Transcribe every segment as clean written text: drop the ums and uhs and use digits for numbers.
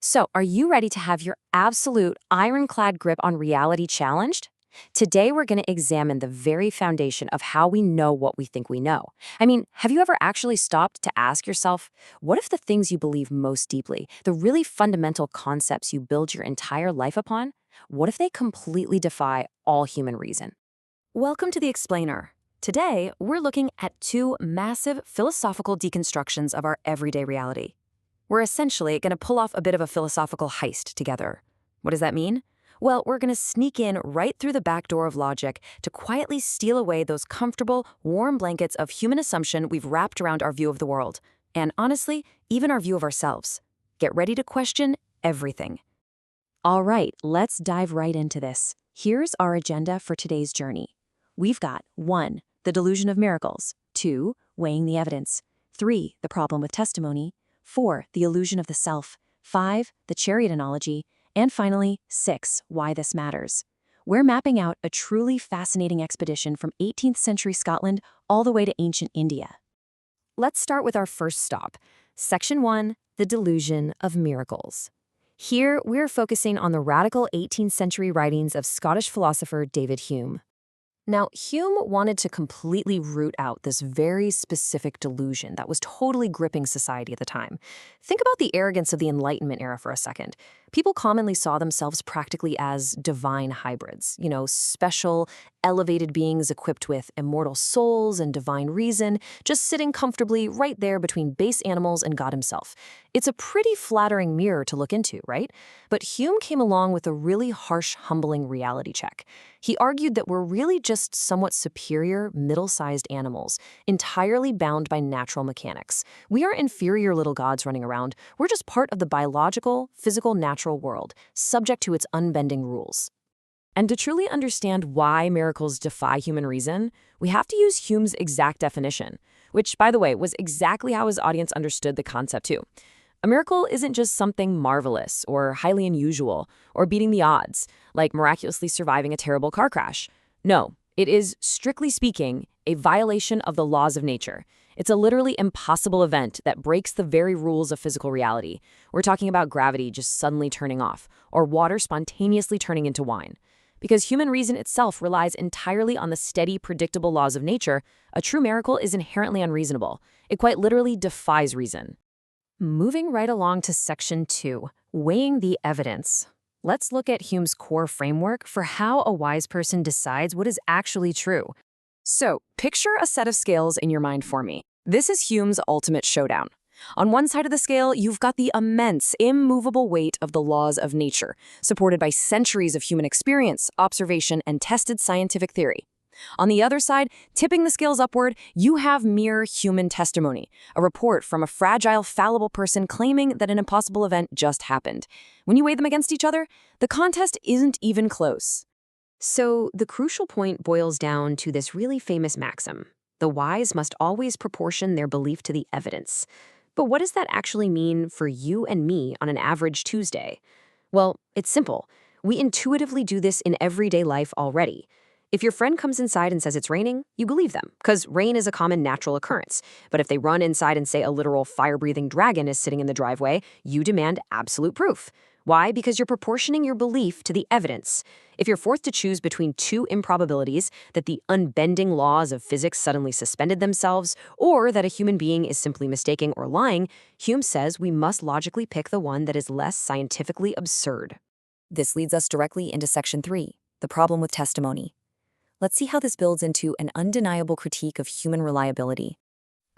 So, are you ready to have your absolute ironclad grip on reality challenged? Today, we're going to examine the very foundation of how we know what we think we know. I mean, have you ever actually stopped to ask yourself, what if the things you believe most deeply, the really fundamental concepts you build your entire life upon, what if they completely defy all human reason? Welcome to The Explainer. Today, we're looking at two massive philosophical deconstructions of our everyday reality. We're essentially going to pull off a bit of a philosophical heist together. What does that mean? Well, we're going to sneak in right through the back door of logic to quietly steal away those comfortable, warm blankets of human assumption we've wrapped around our view of the world. And honestly, even our view of ourselves. Get ready to question everything. All right, let's dive right into this. Here's our agenda for today's journey. We've got 1. The delusion of miracles. 2. Weighing the evidence. 3. The problem with testimony. 4. The illusion of the self. 5. The chariot analogy. And finally, 6. Why this matters. We're mapping out a truly fascinating expedition from 18th century Scotland all the way to ancient India. Let's start with our first stop. Section 1, the delusion of miracles. Here, we're focusing on the radical 18th century writings of Scottish philosopher David Hume. Now, Hume wanted to completely root out this very specific delusion that was totally gripping society at the time. Think about the arrogance of the Enlightenment era for a second. People commonly saw themselves practically as divine hybrids, special, elevated beings equipped with immortal souls and divine reason, just sitting comfortably right there between base animals and God himself. It's a pretty flattering mirror to look into, right? But Hume came along with a really harsh, humbling reality check. He argued that we're really just somewhat superior, middle-sized animals, entirely bound by natural mechanics. We aren't inferior little gods running around. We're just part of the biological, physical, natural world, subject to its unbending rules. And to truly understand why miracles defy human reason, we have to use Hume's exact definition, which, by the way, was exactly how his audience understood the concept too. A miracle isn't just something marvelous or highly unusual or beating the odds, like miraculously surviving a terrible car crash. No, it is, strictly speaking, a violation of the laws of nature. It's a literally impossible event that breaks the very rules of physical reality. We're talking about gravity just suddenly turning off, or water spontaneously turning into wine. Because human reason itself relies entirely on the steady, predictable laws of nature, a true miracle is inherently unreasonable. It quite literally defies reason. Moving right along to Section 2, weighing the evidence. Let's look at Hume's core framework for how a wise person decides what is actually true. So, picture a set of scales in your mind for me. This is Hume's ultimate showdown. On one side of the scale, you've got the immense, immovable weight of the laws of nature, supported by centuries of human experience, observation, and tested scientific theory. On the other side, tipping the scales upward, you have mere human testimony, a report from a fragile, fallible person claiming that an impossible event just happened. When you weigh them against each other, the contest isn't even close. So the crucial point boils down to this really famous maxim. The wise must always proportion their belief to the evidence. But what does that actually mean for you and me on an average Tuesday? Well, it's simple. We intuitively do this in everyday life already. If your friend comes inside and says it's raining, you believe them, because rain is a common natural occurrence. But if they run inside and say a literal fire-breathing dragon is sitting in the driveway, you demand absolute proof. Why? Because you're proportioning your belief to the evidence. If you're forced to choose between two improbabilities, that the unbending laws of physics suddenly suspended themselves, or that a human being is simply mistaking or lying, Hume says we must logically pick the one that is less scientifically absurd. This leads us directly into Section 3, the problem with testimony. Let's see how this builds into an undeniable critique of human reliability.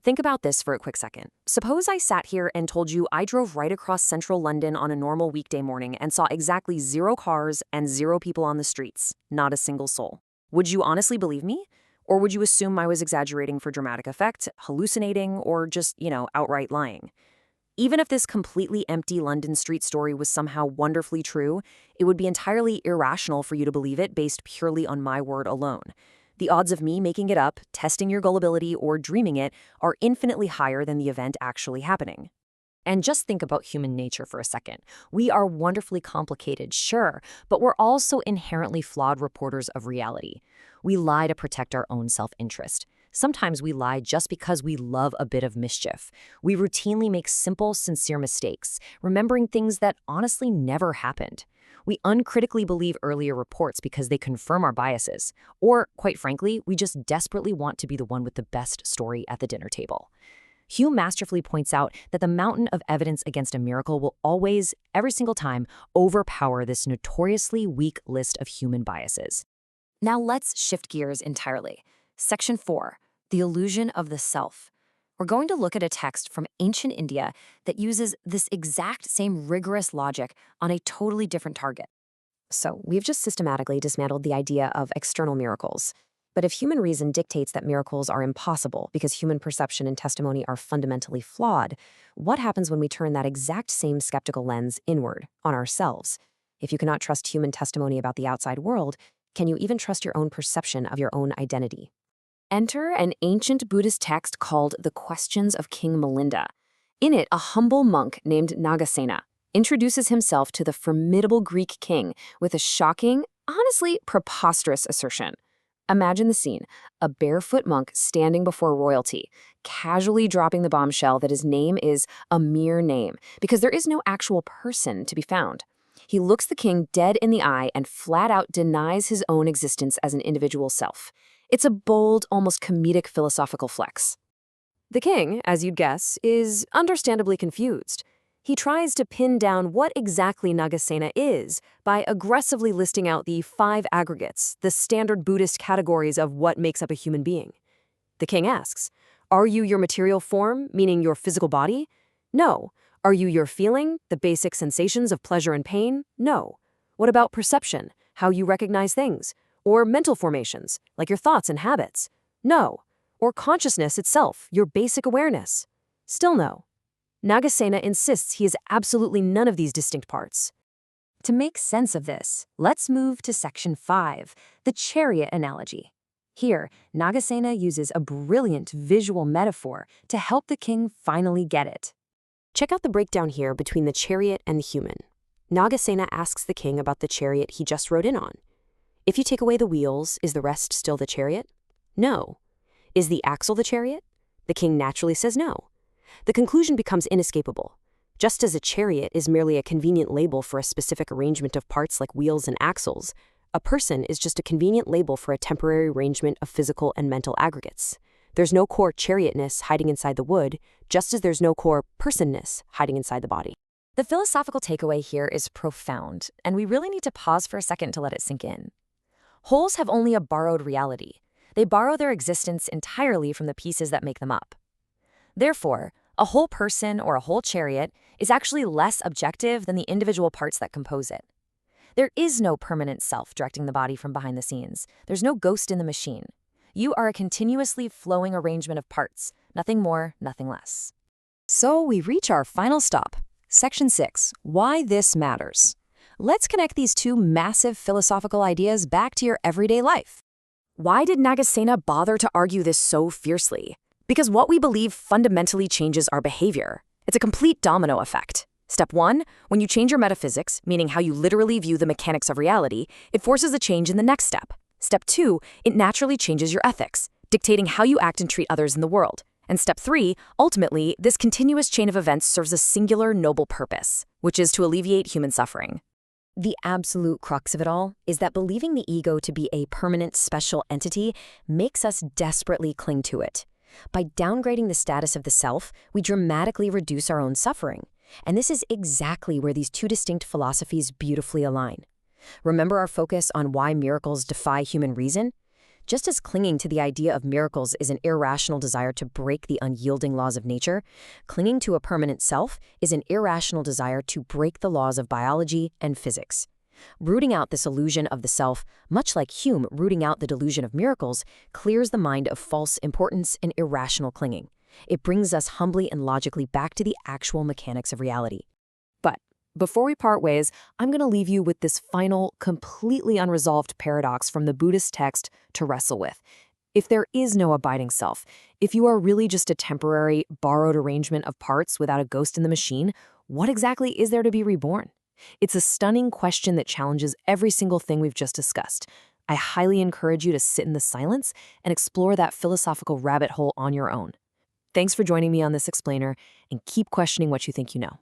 Think about this for a quick second. Suppose I sat here and told you I drove right across central London on a normal weekday morning and saw exactly 0 cars and 0 people on the streets, not a single soul. Would you honestly believe me? Or would you assume I was exaggerating for dramatic effect, hallucinating, or just, outright lying? Even if this completely empty London street story was somehow wonderfully true, it would be entirely irrational for you to believe it based purely on my word alone. The odds of me making it up, testing your gullibility, or dreaming it are infinitely higher than the event actually happening. And just think about human nature for a second. We are wonderfully complicated, sure, but we're also inherently flawed reporters of reality. We lie to protect our own self-interest. Sometimes we lie just because we love a bit of mischief. We routinely make simple, sincere mistakes, remembering things that honestly never happened. We uncritically believe earlier reports because they confirm our biases. Or, quite frankly, we just desperately want to be the one with the best story at the dinner table. Hume masterfully points out that the mountain of evidence against a miracle will always, every single time, overpower this notoriously weak list of human biases. Now let's shift gears entirely. Section 4, the illusion of the self. We're going to look at a text from ancient India that uses this exact same rigorous logic on a totally different target. So we've just systematically dismantled the idea of external miracles. But if human reason dictates that miracles are impossible because human perception and testimony are fundamentally flawed, what happens when we turn that exact same skeptical lens inward, on ourselves? If you cannot trust human testimony about the outside world, can you even trust your own perception of your own identity? Enter an ancient Buddhist text called The Questions of King Milinda. In it, a humble monk named Nagasena introduces himself to the formidable Greek king with a shocking, honestly preposterous assertion. Imagine the scene, a barefoot monk standing before royalty, casually dropping the bombshell that his name is a mere name, because there is no actual person to be found. He looks the king dead in the eye and flat out denies his own existence as an individual self. It's a bold, almost comedic philosophical flex. The king, as you'd guess, is understandably confused. He tries to pin down what exactly Nagasena is by aggressively listing out the 5 aggregates, the standard Buddhist categories of what makes up a human being. The king asks, "Are you your material form, meaning your physical body? No. Are you your feeling, the basic sensations of pleasure and pain? No. What about perception, how you recognize things? Or mental formations, like your thoughts and habits? No. Or consciousness itself, your basic awareness? Still no." Nagasena insists he is absolutely none of these distinct parts. To make sense of this, let's move to Section 5, the chariot analogy. Here, Nagasena uses a brilliant visual metaphor to help the king finally get it. Check out the breakdown here between the chariot and the human. Nagasena asks the king about the chariot he just rode in on. If you take away the wheels, is the rest still the chariot? No. Is the axle the chariot? The king naturally says no. The conclusion becomes inescapable. Just as a chariot is merely a convenient label for a specific arrangement of parts like wheels and axles, a person is just a convenient label for a temporary arrangement of physical and mental aggregates. There's no core chariotness hiding inside the wood, just as there's no core personness hiding inside the body. The philosophical takeaway here is profound, and we really need to pause for a second to let it sink in. Wholes have only a borrowed reality. They borrow their existence entirely from the pieces that make them up. Therefore, a whole person or a whole chariot is actually less objective than the individual parts that compose it. There is no permanent self directing the body from behind the scenes. There's no ghost in the machine. You are a continuously flowing arrangement of parts, nothing more, nothing less. So we reach our final stop. Section 6, why this matters. Let's connect these two massive philosophical ideas back to your everyday life. Why did Nagasena bother to argue this so fiercely? Because what we believe fundamentally changes our behavior. It's a complete domino effect. Step 1, when you change your metaphysics, meaning how you literally view the mechanics of reality, it forces a change in the next step. Step 2, it naturally changes your ethics, dictating how you act and treat others in the world. And step 3, ultimately, this continuous chain of events serves a singular noble purpose, which is to alleviate human suffering. The absolute crux of it all is that believing the ego to be a permanent special entity makes us desperately cling to it. By downgrading the status of the self, we dramatically reduce our own suffering. And this is exactly where these two distinct philosophies beautifully align. Remember our focus on why miracles defy human reason? Just as clinging to the idea of miracles is an irrational desire to break the unyielding laws of nature, clinging to a permanent self is an irrational desire to break the laws of biology and physics. Rooting out this illusion of the self, much like Hume rooting out the delusion of miracles, clears the mind of false importance and irrational clinging. It brings us humbly and logically back to the actual mechanics of reality. But before we part ways, I'm going to leave you with this final, completely unresolved paradox from the Buddhist text to wrestle with. If there is no abiding self, if you are really just a temporary, borrowed arrangement of parts without a ghost in the machine, what exactly is there to be reborn? It's a stunning question that challenges every single thing we've just discussed. I highly encourage you to sit in the silence and explore that philosophical rabbit hole on your own. Thanks for joining me on this explainer, and keep questioning what you think you know.